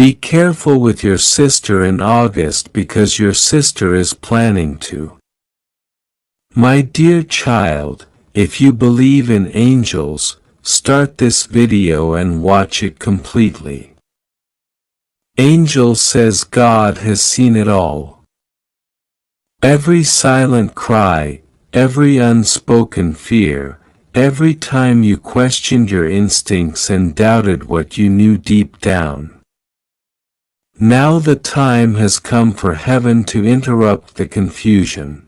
Be careful with your sister in August because your sister is planning to. My dear child, if you believe in angels, start this video and watch it completely. Angel says God has seen it all. Every silent cry, every unspoken fear, every time you questioned your instincts and doubted what you knew deep down. Now the time has come for heaven to interrupt the confusion.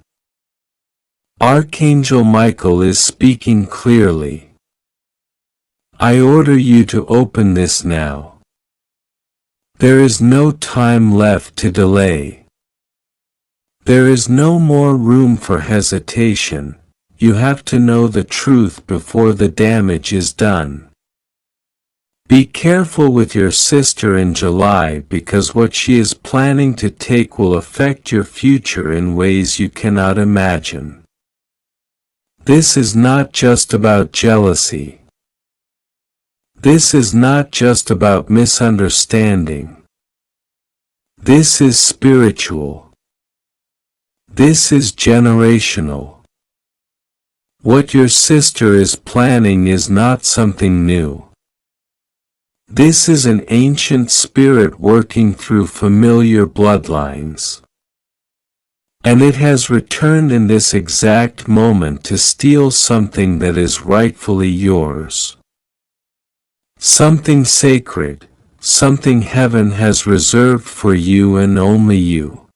Archangel Michael is speaking clearly. I order you to open this now. There is no time left to delay. There is no more room for hesitation. You have to know the truth before the damage is done. Be careful with your sister in July because what she is planning to take will affect your future in ways you cannot imagine. This is not just about jealousy. This is not just about misunderstanding. This is spiritual. This is generational. What your sister is planning is not something new. This is an ancient spirit working through familiar bloodlines. And it has returned in this exact moment to steal something that is rightfully yours. Something sacred, something heaven has reserved for you and only you.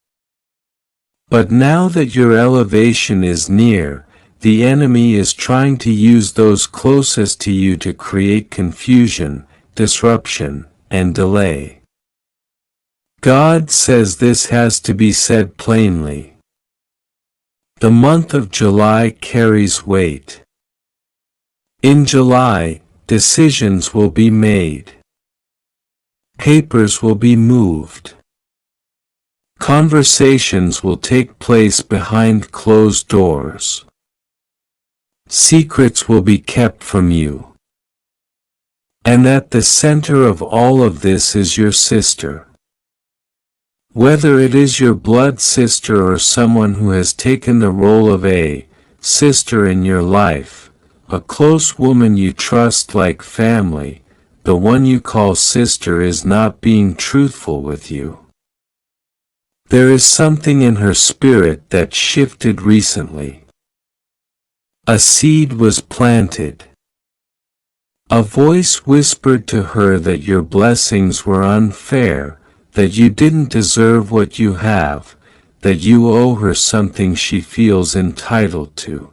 But now that your elevation is near, the enemy is trying to use those closest to you to create confusion, disruption, and delay. God says this has to be said plainly. The month of July carries weight. In July, decisions will be made. Papers will be moved. Conversations will take place behind closed doors. Secrets will be kept from you. And at the center of all of this is your sister. Whether it is your blood sister or someone who has taken the role of a sister in your life, a close woman you trust like family, the one you call sister is not being truthful with you. There is something in her spirit that shifted recently. A seed was planted. A voice whispered to her that your blessings were unfair, that you didn't deserve what you have, that you owe her something she feels entitled to.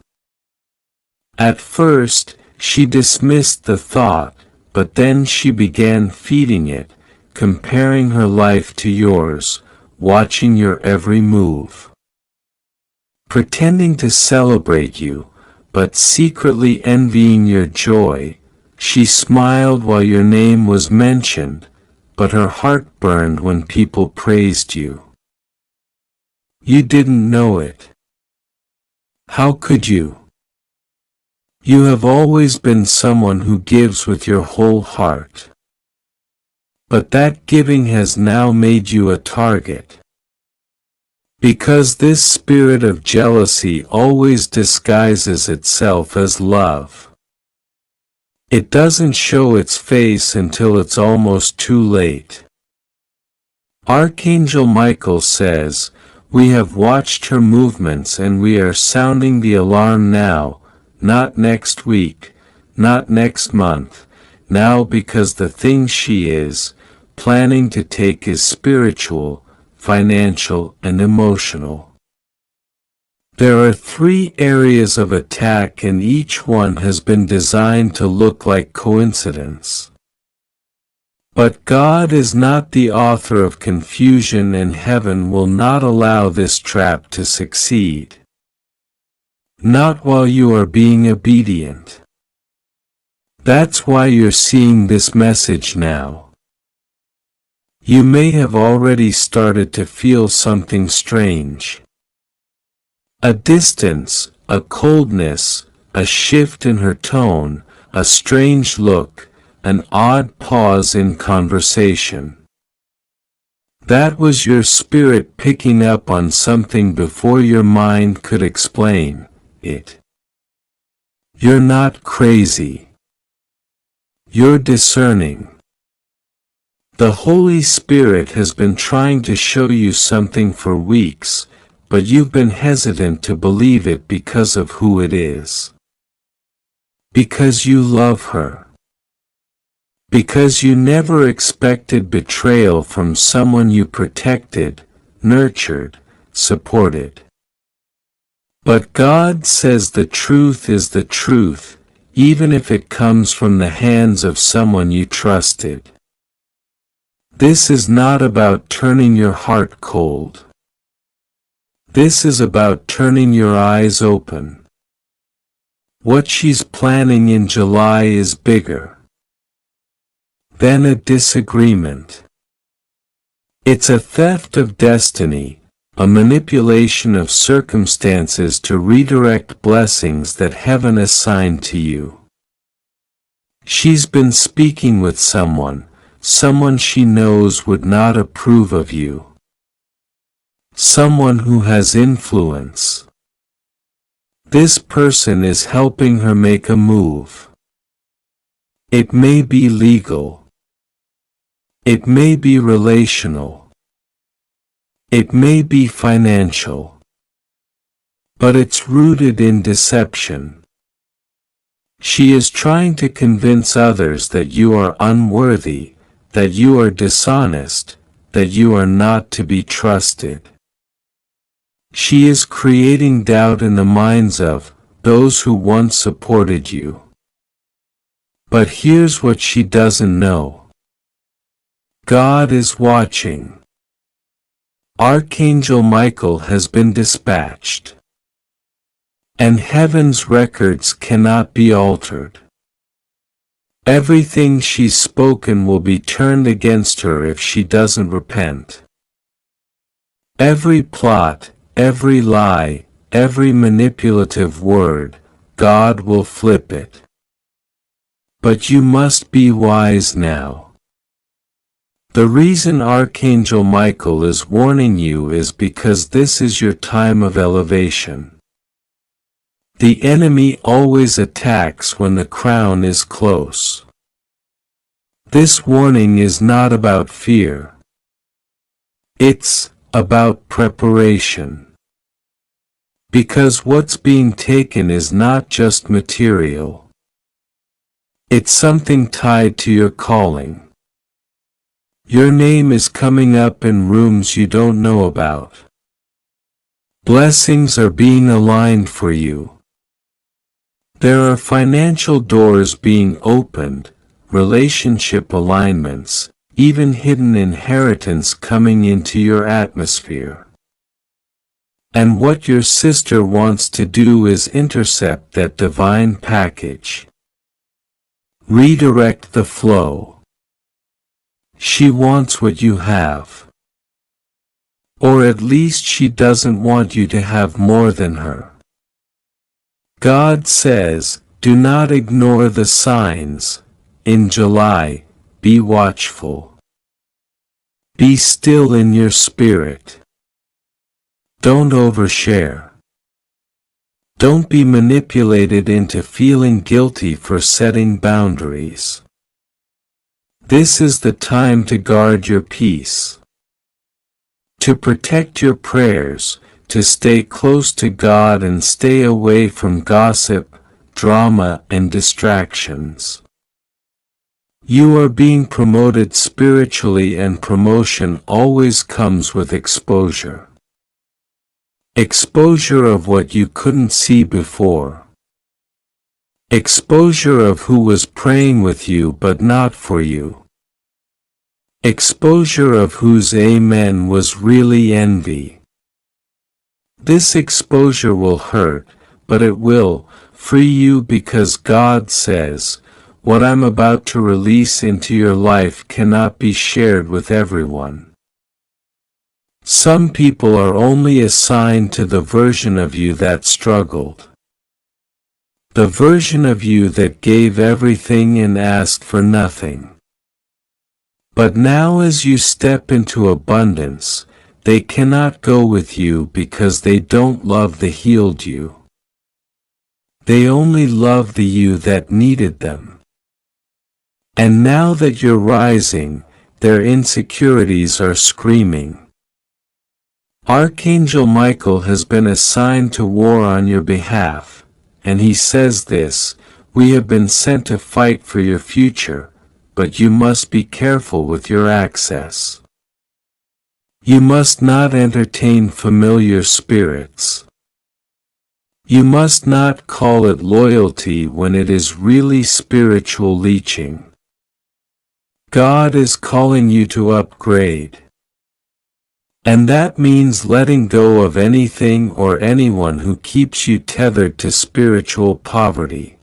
At first, she dismissed the thought, but then she began feeding it, comparing her life to yours, watching your every move. Pretending to celebrate you, but secretly envying your joy, she smiled while your name was mentioned, but her heart burned when people praised you. You didn't know it. How could you? You have always been someone who gives with your whole heart. But that giving has now made you a target. Because this spirit of jealousy always disguises itself as love. It doesn't show its face until it's almost too late. Archangel Michael says, "We have watched her movements and we are sounding the alarm now, not next week, not next month, now because the thing she is planning to take is spiritual, financial, and emotional." There are 3 areas of attack and each one has been designed to look like coincidence. But God is not the author of confusion and heaven will not allow this trap to succeed. Not while you are being obedient. That's why you're seeing this message now. You may have already started to feel something strange. A distance, a coldness, a shift in her tone, a strange look, an odd pause in conversation. That was your spirit picking up on something before your mind could explain it. You're not crazy. You're discerning. The Holy Spirit has been trying to show you something for weeks, but you've been hesitant to believe it because of who it is. Because you love her. Because you never expected betrayal from someone you protected, nurtured, supported. But God says the truth is the truth, even if it comes from the hands of someone you trusted. This is not about turning your heart cold. This is about turning your eyes open. What she's planning in July is bigger than a disagreement. It's a theft of destiny, a manipulation of circumstances to redirect blessings that heaven assigned to you. She's been speaking with someone she knows would not approve of you. Someone who has influence. This person is helping her make a move. It may be legal. It may be relational. It may be financial. But it's rooted in deception. She is trying to convince others that you are unworthy, that you are dishonest, that you are not to be trusted. She is creating doubt in the minds of those who once supported you. But here's what she doesn't know. God is watching. Archangel Michael has been dispatched. And heaven's records cannot be altered. Everything she's spoken will be turned against her if she doesn't repent. Every plot, every lie, every manipulative word, God will flip it. But you must be wise now. The reason Archangel Michael is warning you is because this is your time of elevation. The enemy always attacks when the crown is close. This warning is not about fear. It's about preparation. Because what's being taken is not just material. It's something tied to your calling. Your name is coming up in rooms you don't know about. Blessings are being aligned for you. There are financial doors being opened, relationship alignments, even hidden inheritance coming into your atmosphere. And what your sister wants to do is intercept that divine package. Redirect the flow. She wants what you have. Or at least she doesn't want you to have more than her. God says, do not ignore the signs. In July, be watchful. Be still in your spirit. Don't overshare. Don't be manipulated into feeling guilty for setting boundaries. This is the time to guard your peace. To protect your prayers, to stay close to God and stay away from gossip, drama, and distractions. You are being promoted spiritually, and promotion always comes with exposure. Exposure of what you couldn't see before. Exposure of who was praying with you but not for you. Exposure of whose amen was really envy. This exposure will hurt, but it will free you, because God says, what I'm about to release into your life cannot be shared with everyone. Some people are only assigned to the version of you that struggled. The version of you that gave everything and asked for nothing. But now as you step into abundance, they cannot go with you because they don't love the healed you. They only love the you that needed them. And now that you're rising, their insecurities are screaming. Archangel Michael has been assigned to war on your behalf, and he says this: we have been sent to fight for your future, but you must be careful with your access. You must not entertain familiar spirits. You must not call it loyalty when it is really spiritual leeching. God is calling you to upgrade. And that means letting go of anything or anyone who keeps you tethered to spiritual poverty.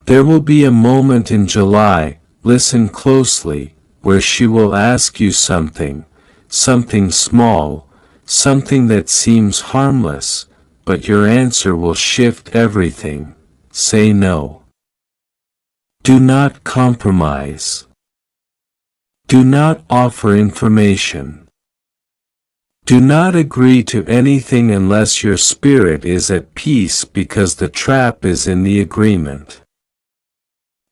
There will be a moment in July, listen closely, where she will ask you something small, something that seems harmless, but your answer will shift everything. Say no. Do not compromise. Do not offer information. Do not agree to anything unless your spirit is at peace, because the trap is in the agreement.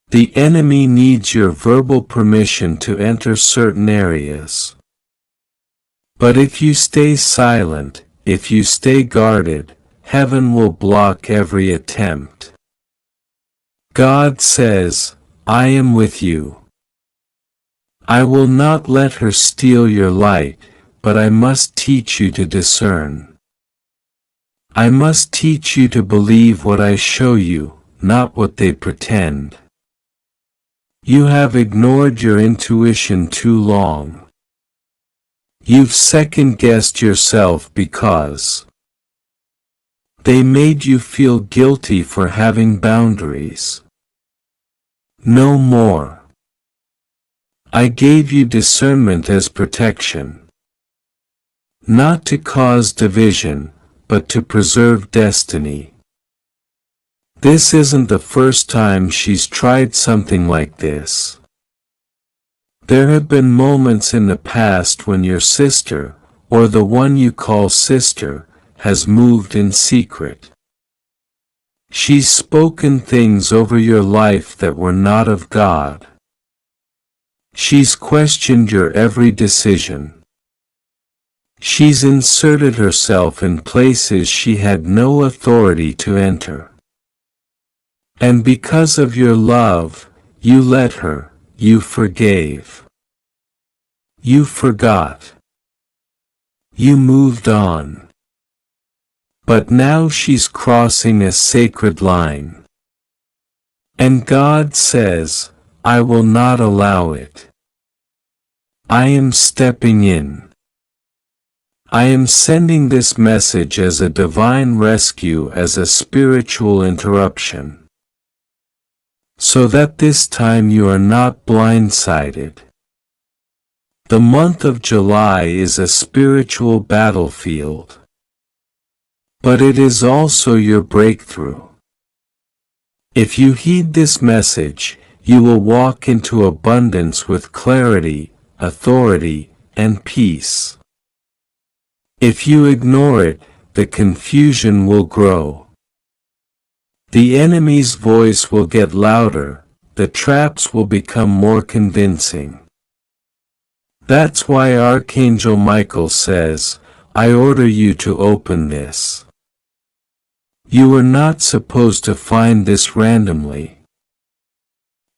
The enemy needs your verbal permission to enter certain areas. But if you stay silent, if you stay guarded, heaven will block every attempt. God says, I am with you. I will not let her steal your light, but I must teach you to discern. I must teach you to believe what I show you, not what they pretend. You have ignored your intuition too long. You've second-guessed yourself because they made you feel guilty for having boundaries. No more. I gave you discernment as protection. Not to cause division, but to preserve destiny. This isn't the first time she's tried something like this. There have been moments in the past when your sister, or the one you call sister, has moved in secret. She's spoken things over your life that were not of God. She's questioned your every decision. She's inserted herself in places she had no authority to enter. And because of your love, you let her, you forgave. You forgot. You moved on. But now she's crossing a sacred line. And God says, I will not allow it. I am stepping in. I am sending this message as a divine rescue, as a spiritual interruption. So that this time you are not blindsided. The month of July is a spiritual battlefield. But it is also your breakthrough. If you heed this message, you will walk into abundance with clarity, authority, and peace. If you ignore it, the confusion will grow. The enemy's voice will get louder, the traps will become more convincing. That's why Archangel Michael says, I order you to open this. You are not supposed to find this randomly.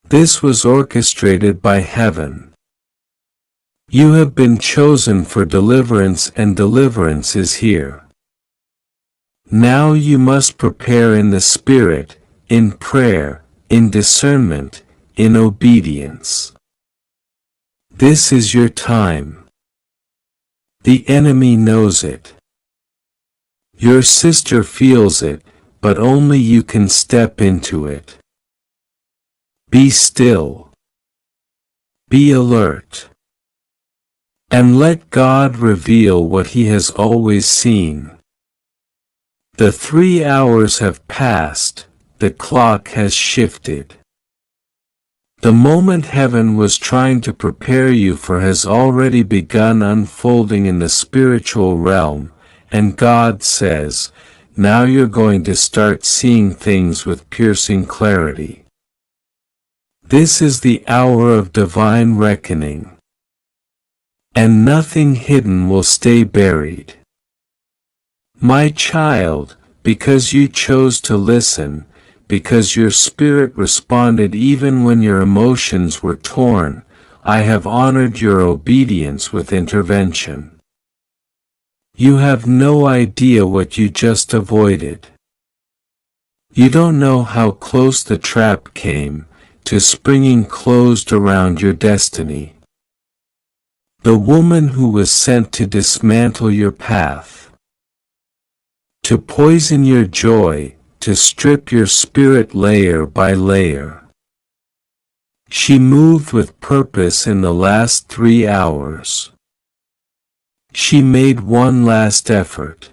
This was orchestrated by heaven. You have been chosen for deliverance, and deliverance is here. Now you must prepare in the Spirit, in prayer, in discernment, in obedience. This is your time. The enemy knows it. Your sister feels it, but only you can step into it. Be still. Be alert. And let God reveal what He has always seen. The 3 hours have passed, the clock has shifted. The moment heaven was trying to prepare you for has already begun unfolding in the spiritual realm, and God says, now you're going to start seeing things with piercing clarity. This is the hour of divine reckoning. And nothing hidden will stay buried. My child, because you chose to listen, because your spirit responded even when your emotions were torn, I have honored your obedience with intervention. You have no idea what you just avoided. You don't know how close the trap came to springing closed around your destiny. The woman who was sent to dismantle your path, to poison your joy, to strip your spirit layer by layer. She moved with purpose in the last 3 hours. She made one last effort.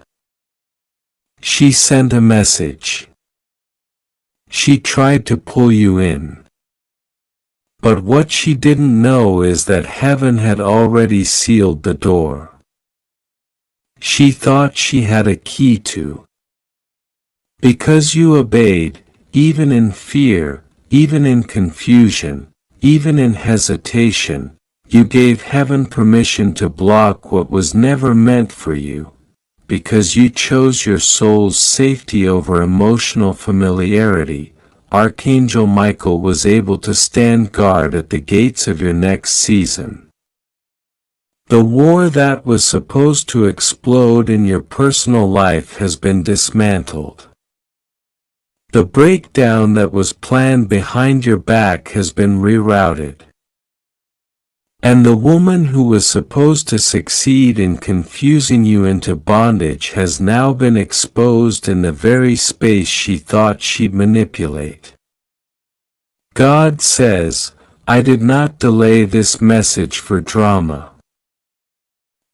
She sent a message. She tried to pull you in. But what she didn't know is that heaven had already sealed the door. She thought she had a key to. Because you obeyed, even in fear, even in confusion, even in hesitation, you gave heaven permission to block what was never meant for you, because you chose your soul's safety over emotional familiarity. Archangel Michael was able to stand guard at the gates of your next season. The war that was supposed to explode in your personal life has been dismantled. The breakdown that was planned behind your back has been rerouted. And the woman who was supposed to succeed in confusing you into bondage has now been exposed in the very space she thought she'd manipulate. God says, I did not delay this message for drama.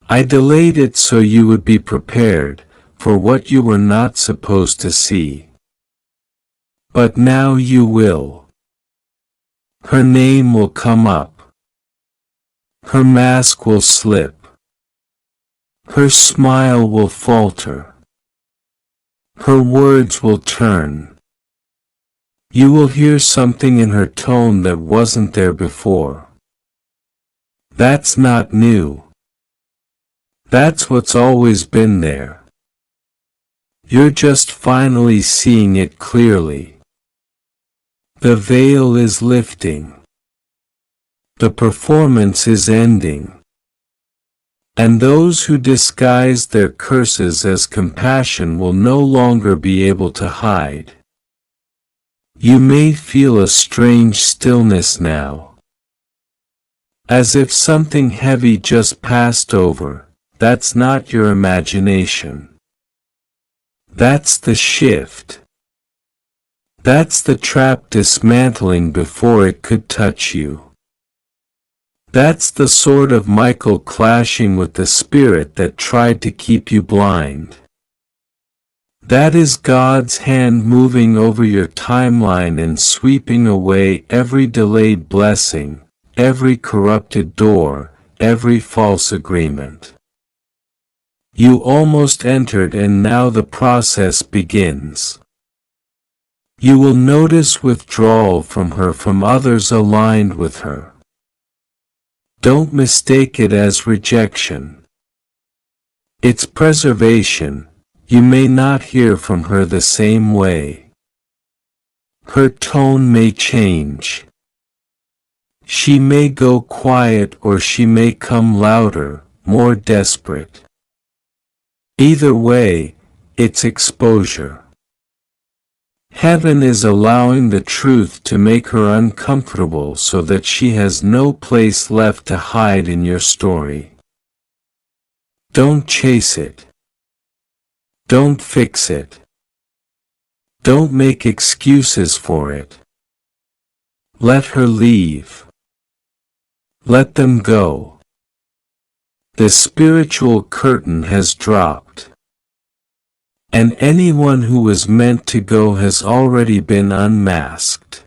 I delayed it so you would be prepared for what you were not supposed to see. But now you will. Her name will come up. Her mask will slip. Her smile will falter. Her words will turn. You will hear something in her tone that wasn't there before. That's not new. That's what's always been there. You're just finally seeing it clearly. The veil is lifting. The performance is ending. And those who disguised their curses as compassion will no longer be able to hide. You may feel a strange stillness now. As if something heavy just passed over. That's not your imagination. That's the shift. That's the trap dismantling before it could touch you. That's the sword of Michael clashing with the spirit that tried to keep you blind. That is God's hand moving over your timeline and sweeping away every delayed blessing, every corrupted door, every false agreement. You almost entered and now the process begins. You will notice withdrawal from her from others aligned with her. Don't mistake it as rejection. It's preservation. You may not hear from her the same way. Her tone may change. She may go quiet or she may come louder, more desperate. Either way, it's exposure. Heaven is allowing the truth to make her uncomfortable so that she has no place left to hide in your story. Don't chase it. Don't fix it. Don't make excuses for it. Let her leave. Let them go. The spiritual curtain has dropped. And anyone who was meant to go has already been unmasked.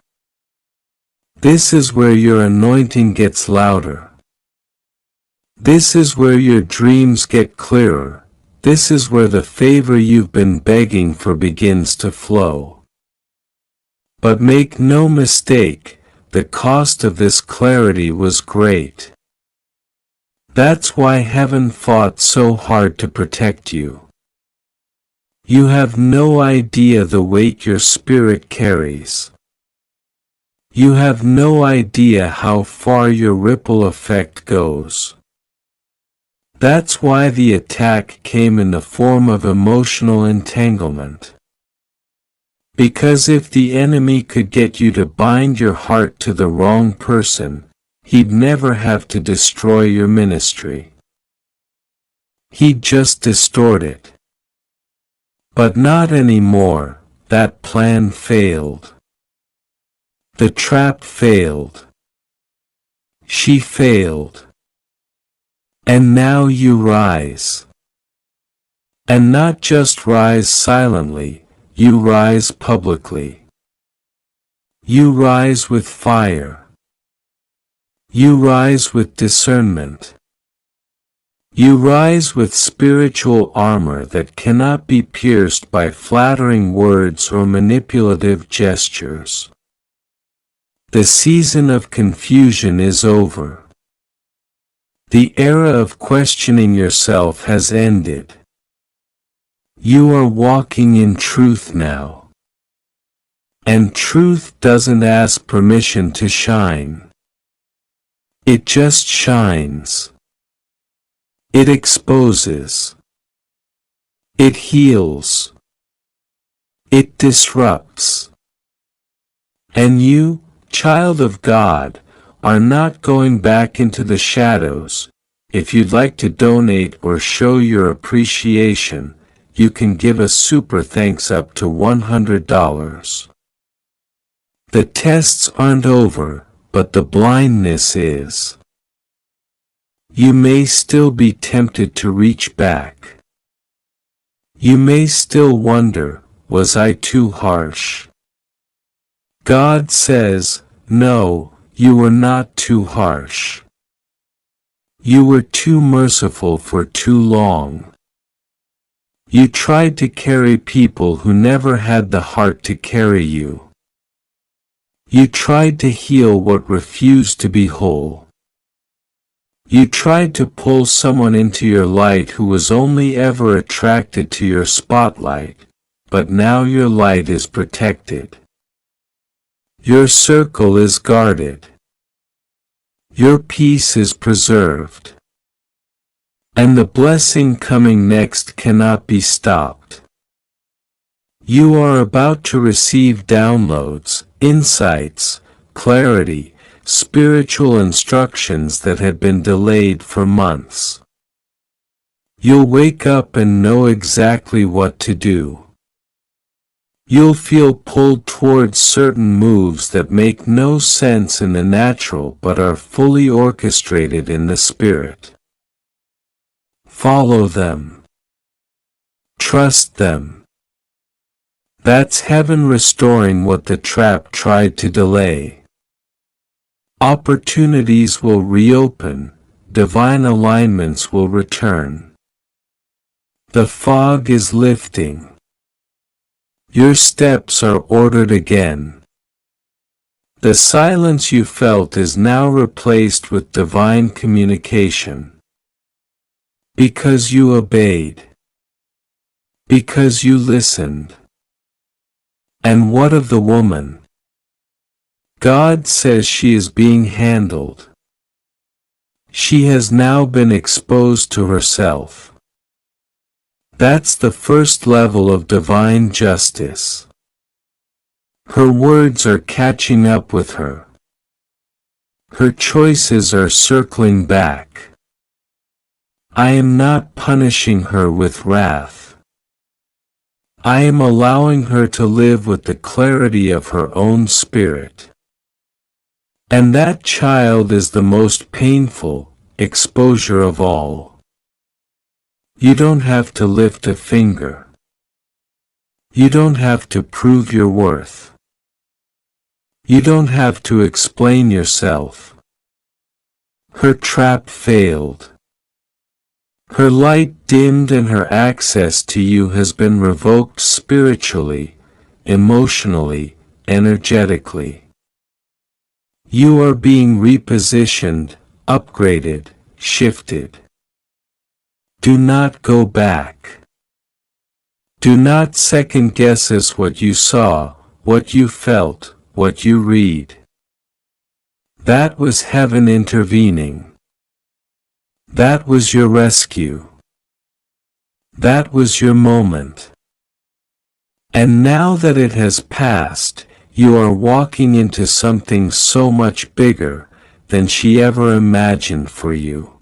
This is where your anointing gets louder. This is where your dreams get clearer. This is where the favor you've been begging for begins to flow. But make no mistake, the cost of this clarity was great. That's why heaven fought so hard to protect you. You have no idea the weight your spirit carries. You have no idea how far your ripple effect goes. That's why the attack came in the form of emotional entanglement. Because if the enemy could get you to bind your heart to the wrong person, he'd never have to destroy your ministry. He'd just distort it. But not anymore. That plan failed. The trap failed. She failed. And now you rise. And not just rise silently, you rise publicly. You rise with fire. You rise with discernment. You rise with spiritual armor that cannot be pierced by flattering words or manipulative gestures. The season of confusion is over. The era of questioning yourself has ended. You are walking in truth now. And truth doesn't ask permission to shine. It just shines. It exposes. It heals. It disrupts. And you, child of God, are not going back into the shadows. If you'd like to donate or show your appreciation, you can give a super thanks up to $100. The tests aren't over, but the blindness is. You may still be tempted to reach back. You may still wonder, was I too harsh? God says, no, you were not too harsh. You were too merciful for too long. You tried to carry people who never had the heart to carry you. You tried to heal what refused to be whole. You tried to pull someone into your light who was only ever attracted to your spotlight, but now your light is protected. Your circle is guarded. Your peace is preserved. And the blessing coming next cannot be stopped. You are about to receive downloads, insights, clarity, spiritual instructions that had been delayed for months. You'll wake up and know exactly what to do. You'll feel pulled towards certain moves that make no sense in the natural but are fully orchestrated in the spirit. Follow them. Trust them. That's heaven restoring what the trap tried to delay. Opportunities will reopen, divine alignments will return. The fog is lifting. Your steps are ordered again. The silence you felt is now replaced with divine communication. Because you obeyed. Because you listened. And what of the woman? God says she is being handled. She has now been exposed to herself. That's the first level of divine justice. Her words are catching up with her. Her choices are circling back. I am not punishing her with wrath. I am allowing her to live with the clarity of her own spirit. And that child is the most painful exposure of all. You don't have to lift a finger. You don't have to prove your worth. You don't have to explain yourself. Her trap failed. Her light dimmed and her access to you has been revoked spiritually, emotionally, energetically. You are being repositioned, upgraded, shifted. Do not go back. Do not second guess what you saw, what you felt, what you read. That was heaven intervening. That was your rescue. That was your moment. And now that it has passed, you are walking into something so much bigger than she ever imagined for you.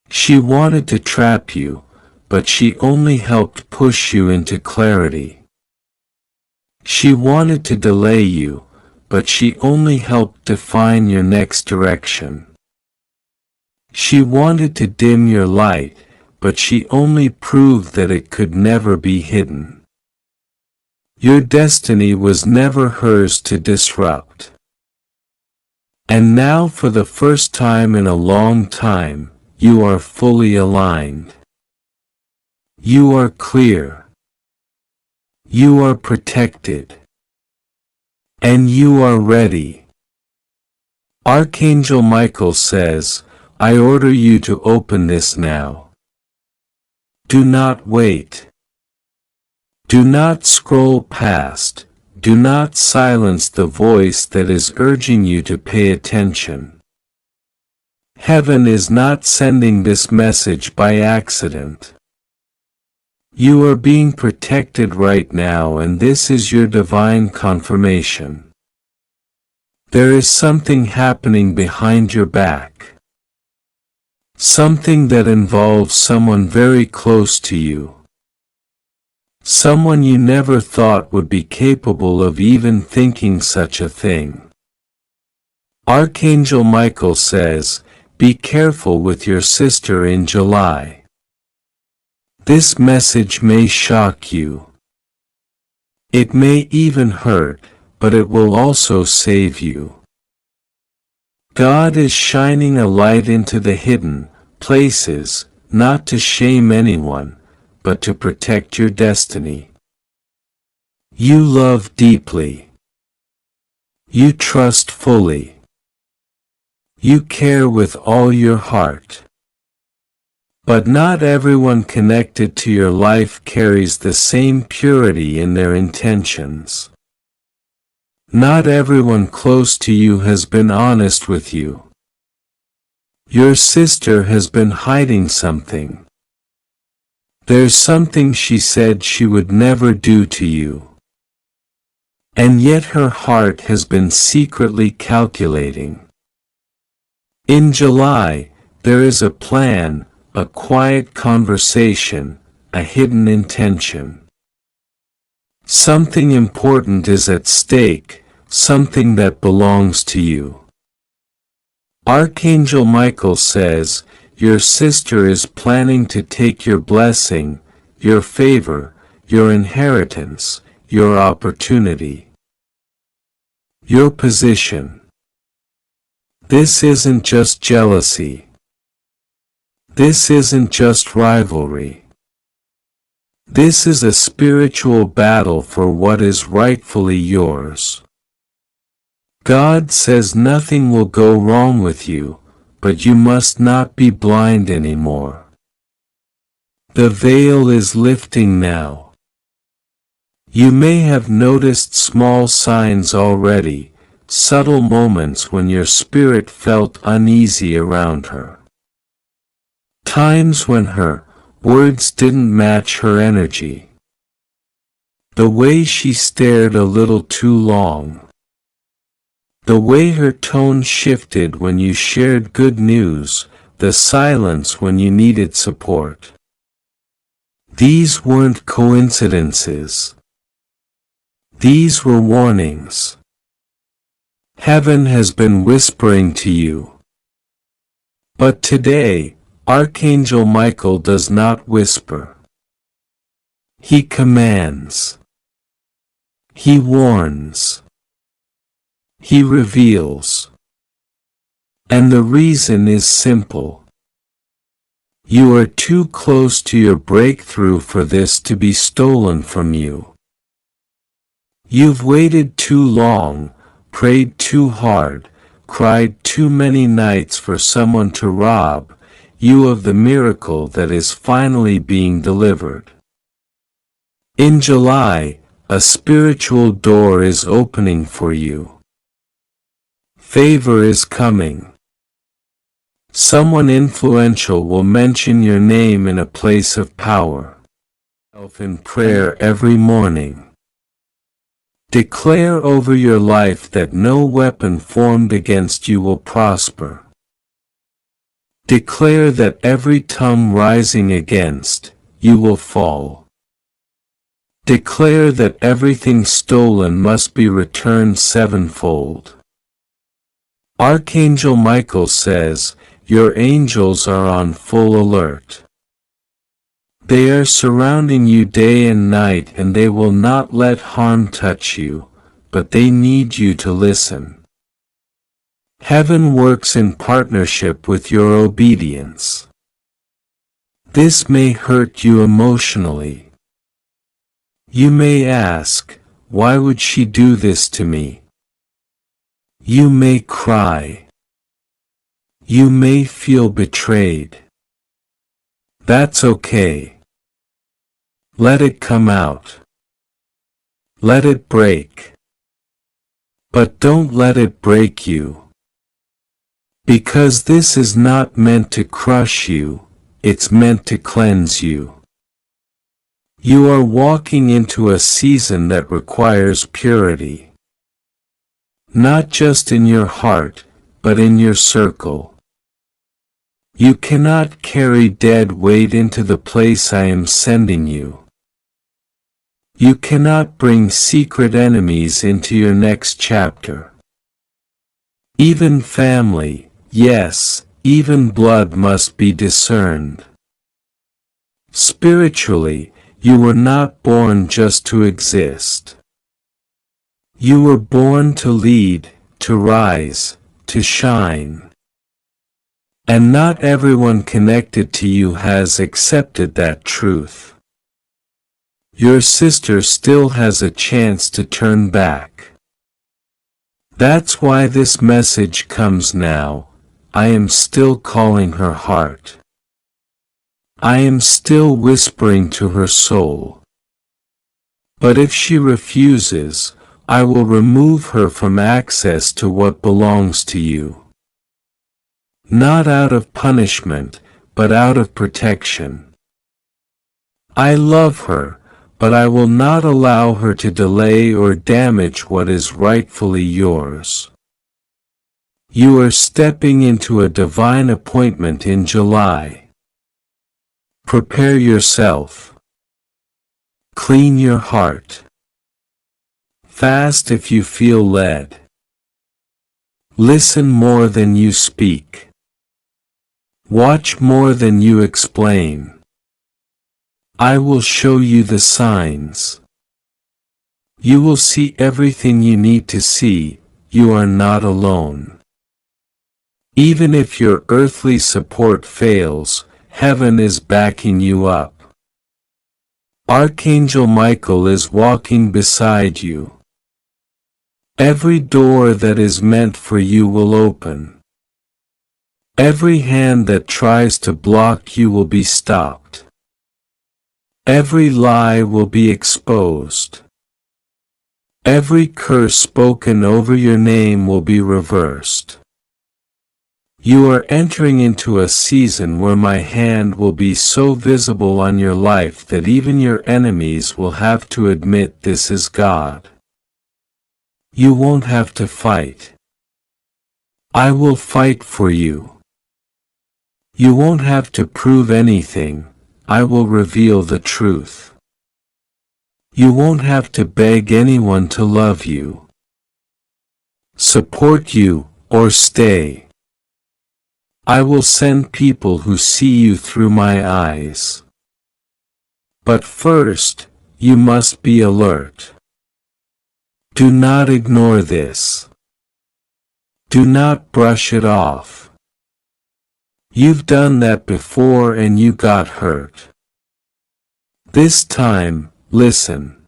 She wanted to trap you, but she only helped push you into clarity. She wanted to delay you, but she only helped define your next direction. She wanted to dim your light, but she only proved that it could never be hidden. Your destiny was never hers to disrupt. And now, for the first time in a long time, you are fully aligned. You are clear. You are protected. And you are ready. Archangel Michael says, I order you to open this now. Do not wait. Do not scroll past. Do not silence the voice that is urging you to pay attention. Heaven is not sending this message by accident. You are being protected right now, and this is your divine confirmation. There is something happening behind your back. Something that involves someone very close to you. Someone you never thought would be capable of even thinking such a thing. Archangel Michael says, be careful with your sister in July. This message may shock you. It may even hurt, but it will also save you. God is shining a light into the hidden places, not to shame anyone, but to protect your destiny. You love deeply. You trust fully. You care with all your heart. But not everyone connected to your life carries the same purity in their intentions. Not everyone close to you has been honest with you. Your sister has been hiding something. There's something she said she would never do to you. And yet her heart has been secretly calculating. In July, there is a plan, a quiet conversation, a hidden intention. Something important is at stake, something that belongs to you. Archangel Michael says, your sister is planning to take your blessing, your favor, your inheritance, your opportunity, your position. This isn't just jealousy. This isn't just rivalry. This is a spiritual battle for what is rightfully yours. God says nothing will go wrong with you, but you must not be blind anymore. The veil is lifting now. You may have noticed small signs already, subtle moments when your spirit felt uneasy around her. Times when her words didn't match her energy. The way she stared a little too long. The way her tone shifted when you shared good news, the silence when you needed support. These weren't coincidences. These were warnings. Heaven has been whispering to you. But today, Archangel Michael does not whisper. He commands. He warns. He reveals. And the reason is simple. You are too close to your breakthrough for this to be stolen from you. You've waited too long, prayed too hard, cried too many nights for someone to rob you of the miracle that is finally being delivered. In July, a spiritual door is opening for you. Favor is coming. Someone influential will mention your name in a place of power. In prayer every morning. Declare over your life that no weapon formed against you will prosper. Declare that every tongue rising against you will fall. Declare that everything stolen must be returned sevenfold. Archangel Michael says, your angels are on full alert. They are surrounding you day and night, and they will not let harm touch you, but they need you to listen. Heaven works in partnership with your obedience. This may hurt you emotionally. You may ask, why would she do this to me? You may cry. You may feel betrayed. That's okay. Let it come out. Let it break. But don't let it break you. Because this is not meant to crush you, it's meant to cleanse you. You are walking into a season that requires purity. Not just in your heart, but in your circle. You cannot carry dead weight into the place I am sending you. You cannot bring secret enemies into your next chapter. Even family, yes, even blood must be discerned. Spiritually, you were not born just to exist. You were born to lead, to rise, to shine. And not everyone connected to you has accepted that truth. Your sister still has a chance to turn back. That's why this message comes now. I am still calling her heart. I am still whispering to her soul. But if she refuses, I will remove her from access to what belongs to you. Not out of punishment, but out of protection. I love her, but I will not allow her to delay or damage what is rightfully yours. You are stepping into a divine appointment in July. Prepare yourself. Clean your heart. Fast if you feel led. Listen more than you speak. Watch more than you explain. I will show you the signs. You will see everything you need to see. You are not alone. Even if your earthly support fails, heaven is backing you up. Archangel Michael is walking beside you. Every door that is meant for you will open. Every hand that tries to block you will be stopped. Every lie will be exposed. Every curse spoken over your name will be reversed. You are entering into a season where my hand will be so visible on your life that even your enemies will have to admit this is God. You won't have to fight. I will fight for you. You won't have to prove anything. I will reveal the truth. You won't have to beg anyone to love you, support you, or stay. I will send people who see you through my eyes. But first, you must be alert. Do not ignore this. Do not brush it off. You've done that before and you got hurt. This time, listen.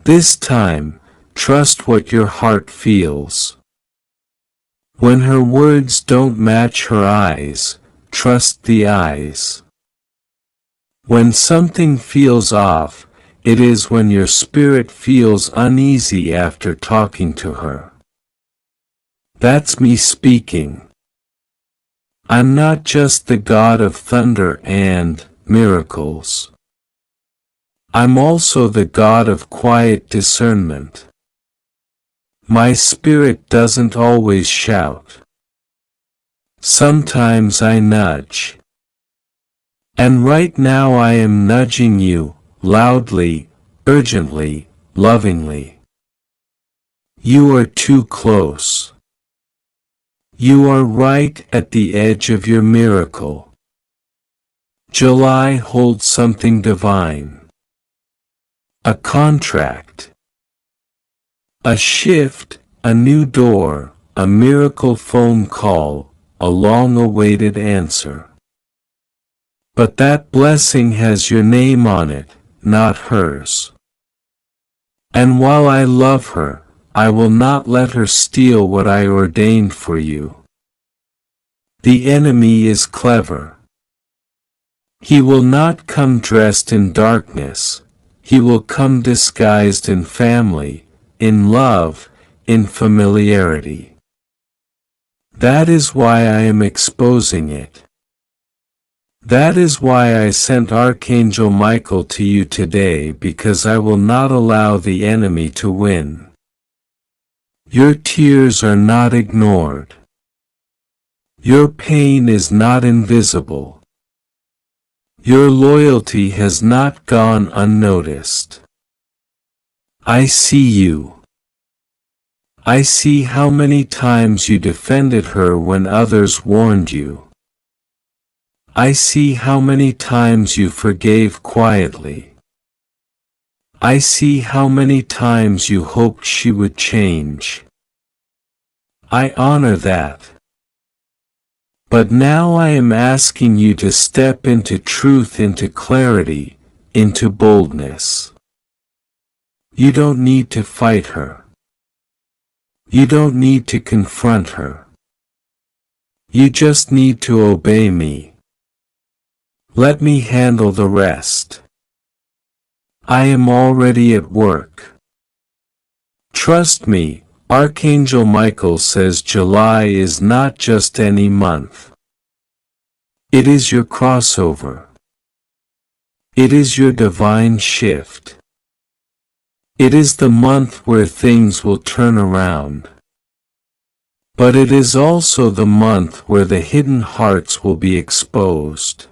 This time, trust what your heart feels. When her words don't match her eyes, trust the eyes. When something feels off, it is when your spirit feels uneasy after talking to her. That's me speaking. I'm not just the God of thunder and miracles. I'm also the God of quiet discernment. My spirit doesn't always shout. Sometimes I nudge. And right now I am nudging you, loudly, urgently, lovingly. You are too close. You are right at the edge of your miracle. July holds something divine. A contract. A shift, a new door, a miracle phone call, a long-awaited answer. But that blessing has your name on it, not hers. And while I love her, I will not let her steal what I ordained for you. The enemy is clever. He will not come dressed in darkness. He will come disguised in family, in love, in familiarity. That is why I am exposing it. That is why I sent Archangel Michael to you today, because I will not allow the enemy to win. Your tears are not ignored. Your pain is not invisible. Your loyalty has not gone unnoticed. I see you. I see how many times you defended her when others warned you. I see how many times you forgave quietly. I see how many times you hoped she would change. I honor that. But now I am asking you to step into truth, into clarity, into boldness. You don't need to fight her. You don't need to confront her. You just need to obey me. Let me handle the rest. I am already at work. Trust me. Archangel Michael says July is not just any month. It is your crossover. It is your divine shift. It is the month where things will turn around. But it is also the month where the hidden hearts will be exposed.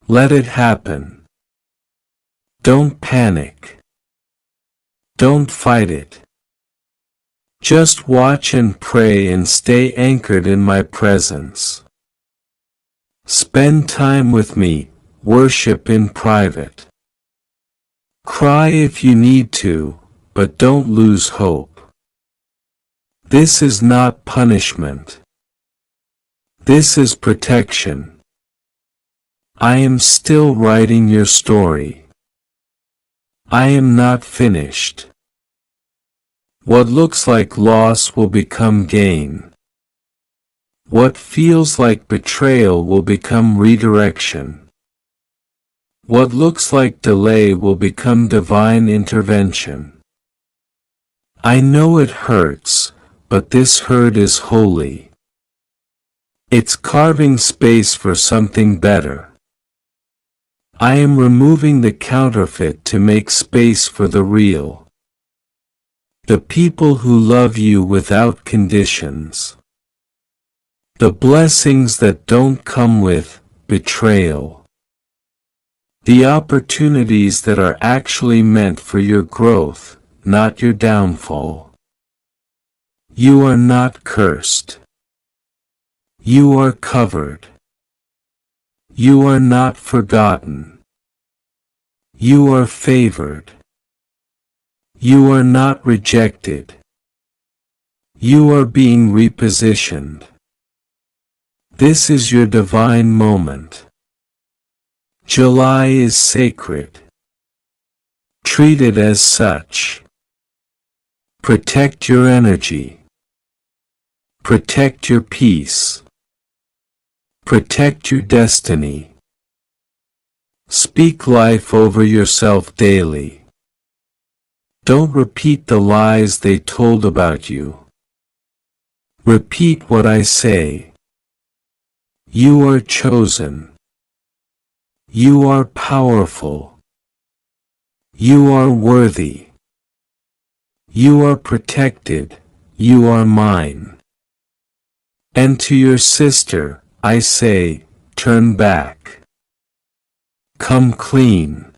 Let it happen. Don't panic. Don't fight it. Just watch and pray and stay anchored in my presence. Spend time with me, worship in private. Cry if you need to, but don't lose hope. This is not punishment. This is protection. I am still writing your story. I am not finished. What looks like loss will become gain. What feels like betrayal will become redirection. What looks like delay will become divine intervention. I know it hurts, but this hurt is holy. It's carving space for something better. I am removing the counterfeit to make space for the real. The people who love you without conditions. The blessings that don't come with betrayal. The opportunities that are actually meant for your growth, not your downfall. You are not cursed. You are covered. You are not forgotten. You are favored. You are not rejected. You are being repositioned. This is your divine moment. July is sacred. Treat it as such. Protect your energy. Protect your peace. Protect your destiny. Speak life over yourself daily. Don't repeat the lies they told about you. Repeat what I say. You are chosen. You are powerful. You are worthy. You are protected. You are mine. And to your sister, I say, turn back. Come clean.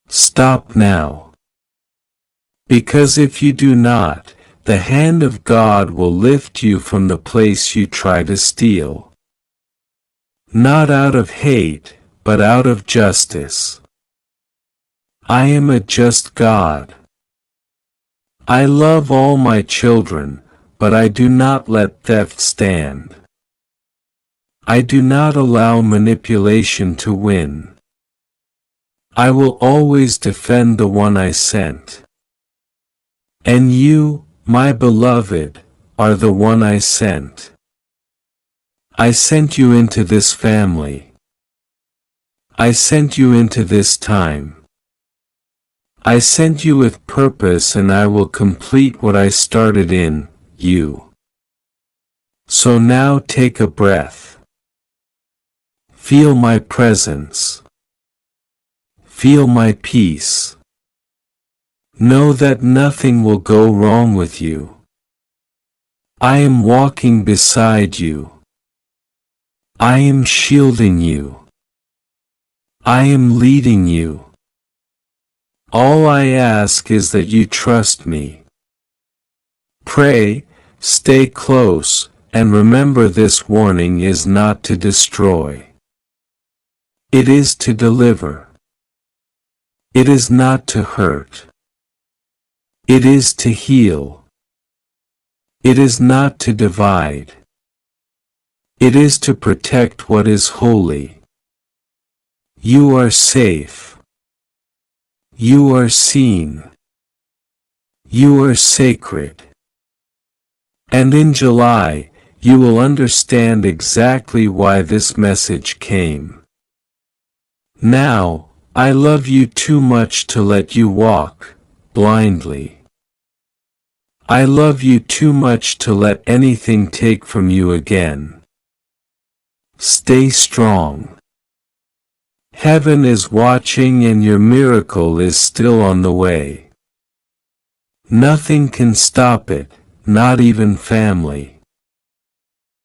Stop now. Because if you do not, the hand of God will lift you from the place you try to steal. Not out of hate, but out of justice. I am a just God. I love all my children, but I do not let theft stand. I do not allow manipulation to win. I will always defend the one I sent. And you, my beloved, are the one I sent. I sent you into this family. I sent you into this time. I sent you with purpose, and I will complete what I started in you. So now take a breath. Feel my presence. Feel my peace. Know that nothing will go wrong with you. I am walking beside you. I am shielding you. I am leading you. All I ask is that you trust me. Pray, stay close, and remember this warning is not to destroy. It is to deliver. It is not to hurt. It is to heal. It is not to divide. It is to protect what is holy. You are safe. You are seen. You are sacred. And in July, you will understand exactly why this message came. Now, I love you too much to let you walk blindly. I love you too much to let anything take from you again. Stay strong. Heaven is watching, and your miracle is still on the way. Nothing can stop it, not even family.